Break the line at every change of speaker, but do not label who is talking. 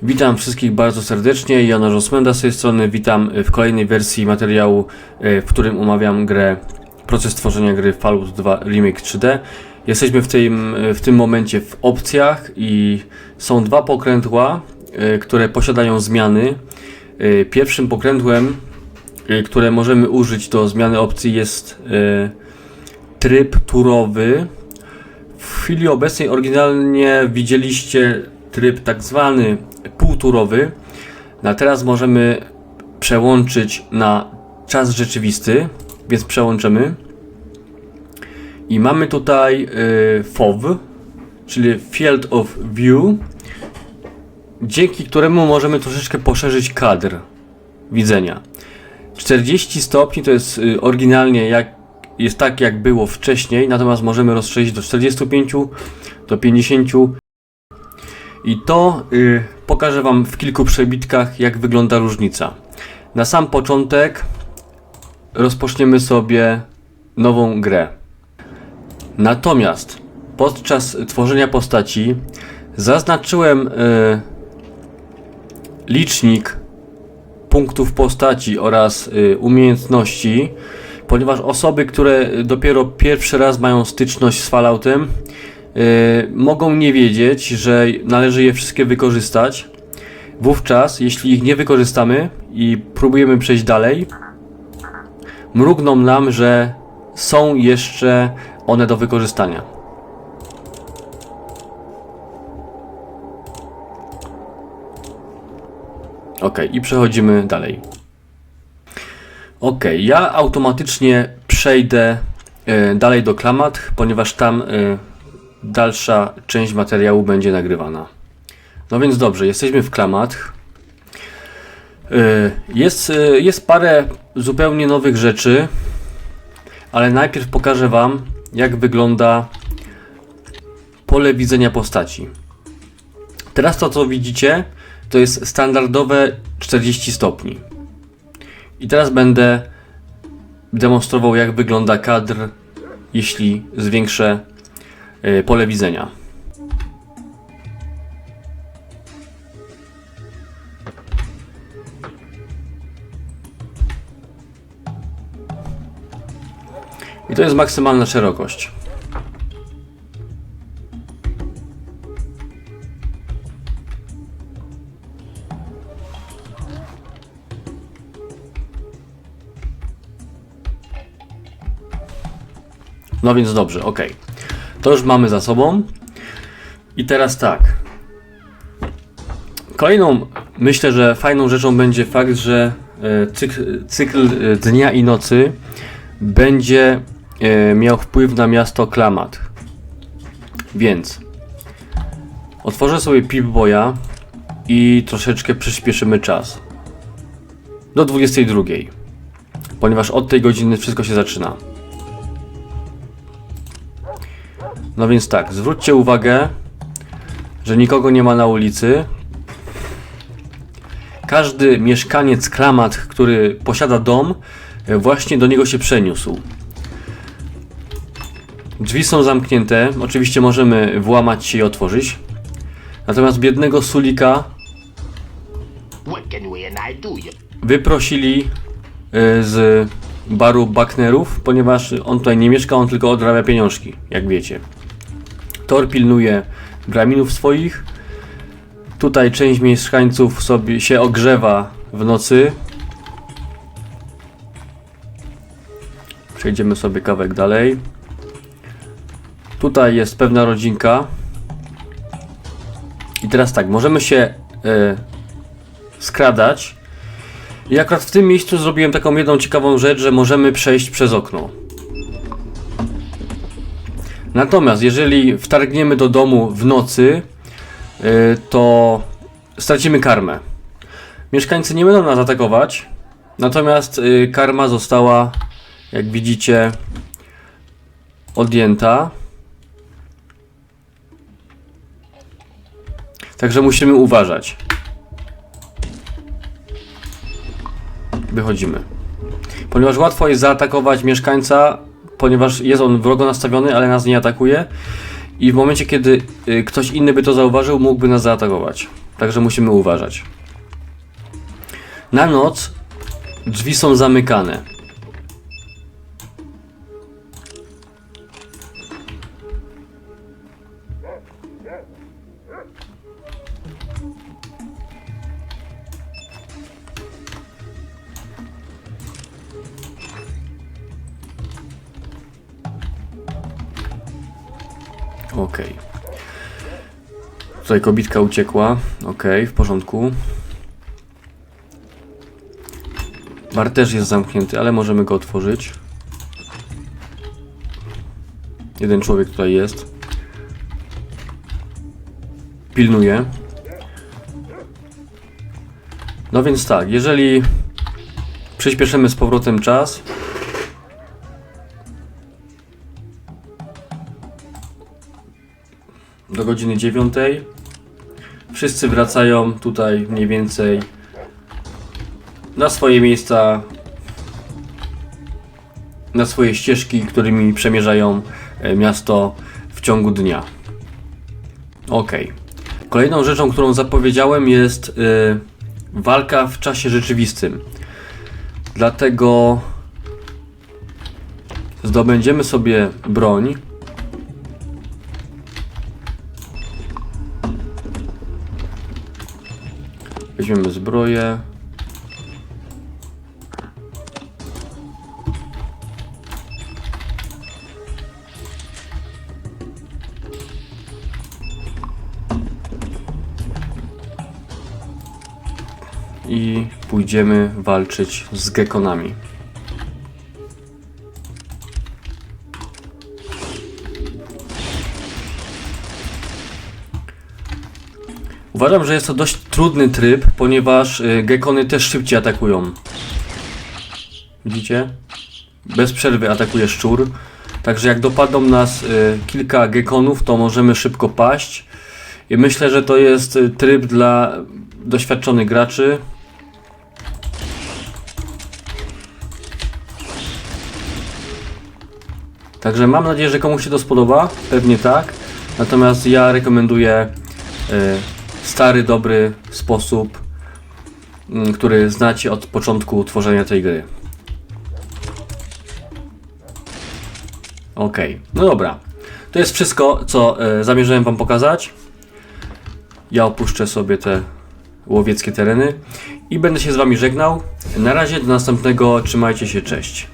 Witam wszystkich bardzo serdecznie, Janusz Osmenda z tej strony. Witam w kolejnej wersji materiału, w którym omawiam grę, proces tworzenia gry Fallout 2 Remake 3D. Jesteśmy w tym momencie w opcjach i są dwa pokrętła, które posiadają zmiany. Pierwszym pokrętłem, które możemy użyć do zmiany opcji, jest tryb turowy. W chwili obecnej oryginalnie widzieliście tryb tak zwany półturowy. A teraz możemy przełączyć na czas rzeczywisty, więc przełączymy. I mamy tutaj FOV, czyli Field of View, dzięki któremu możemy troszeczkę poszerzyć kadr widzenia. 40 stopni to jest oryginalnie jest tak jak było wcześniej, natomiast możemy rozszerzyć do 45, do 50 i to pokażę Wam w kilku przebitkach, jak wygląda różnica. Na sam początek rozpoczniemy sobie nową grę. Natomiast podczas tworzenia postaci zaznaczyłem licznik punktów postaci oraz umiejętności, ponieważ osoby, które dopiero pierwszy raz mają styczność z Falloutem, mogą nie wiedzieć, że należy je wszystkie wykorzystać. Wówczas, jeśli ich nie wykorzystamy i próbujemy przejść dalej, mrugną nam, że są jeszcze one do wykorzystania. Ok, i przechodzimy dalej. Ok, ja automatycznie przejdę dalej do Klamath, ponieważ tam dalsza część materiału będzie nagrywana. No więc dobrze, jesteśmy w Klamath. Jest parę zupełnie nowych rzeczy, ale najpierw pokażę Wam, jak wygląda pole widzenia postaci. Teraz to, co widzicie, to jest standardowe 40 stopni. I teraz będę demonstrował, jak wygląda kadr, jeśli zwiększę pole widzenia. I to jest maksymalna szerokość. No więc dobrze, ok. To już mamy za sobą. I teraz tak. Kolejną, myślę, że fajną rzeczą będzie fakt, że cykl dnia i nocy będzie miał wpływ na miasto Klamath. Więc otworzę sobie Pip-Boya i troszeczkę przyspieszymy czas. Do 22. Ponieważ od tej godziny wszystko się zaczyna. No więc tak, zwróćcie uwagę, że nikogo nie ma na ulicy. Każdy mieszkaniec Klamath, który posiada dom, właśnie do niego się przeniósł. Drzwi są zamknięte, oczywiście możemy włamać się i otworzyć. Natomiast biednego Sulika wyprosili z baru Bucknerów, ponieważ on tutaj nie mieszka, on tylko odrabia pieniążki, jak wiecie. Thor pilnuje graminów swoich. Tutaj część mieszkańców sobie się ogrzewa w nocy. Przejdziemy sobie kawałek dalej. Tutaj jest pewna rodzinka. I teraz tak, możemy się skradać. I akurat w tym miejscu zrobiłem taką jedną ciekawą rzecz, że możemy przejść przez okno. Natomiast jeżeli wtargniemy do domu w nocy, to stracimy karmę. Mieszkańcy nie będą nas atakować, natomiast karma została, jak widzicie, odjęta. Także musimy uważać. Wychodzimy. Ponieważ łatwo jest zaatakować mieszkańca, ponieważ jest on wrogo nastawiony, ale nas nie atakuje. i w momencie, kiedy ktoś inny by to zauważył, mógłby nas zaatakować. Także musimy uważać. Na noc drzwi są zamykane. Okej. Tutaj kobitka uciekła. Okej, w porządku. Bar też jest zamknięty, ale możemy go otworzyć. Jeden człowiek tutaj jest. Pilnuje. No więc tak, jeżeli przyspieszymy z powrotem czas, do godziny 9, wszyscy wracają tutaj mniej więcej na swoje miejsca, na swoje ścieżki, którymi przemierzają miasto w ciągu dnia. Ok. Kolejną rzeczą, którą zapowiedziałem, jest walka w czasie rzeczywistym. Dlatego zdobędziemy sobie broń. Weźmiemy zbroję. I pójdziemy walczyć z gekonami. Uważam, że jest to dość trudny tryb, ponieważ gekony też szybciej atakują. Widzicie? Bez przerwy atakuje szczur. Także jak dopadną nas kilka gekonów, to możemy szybko paść. I myślę, że to jest tryb dla doświadczonych graczy. Także mam nadzieję, że komuś się to spodoba. Pewnie tak. Natomiast ja rekomenduję stary, dobry sposób, który znacie od początku tworzenia tej gry. Ok, no dobra. To jest wszystko, co zamierzałem wam pokazać. Ja opuszczę sobie te łowieckie tereny i będę się z wami żegnał. Na razie, do następnego. Trzymajcie się, cześć.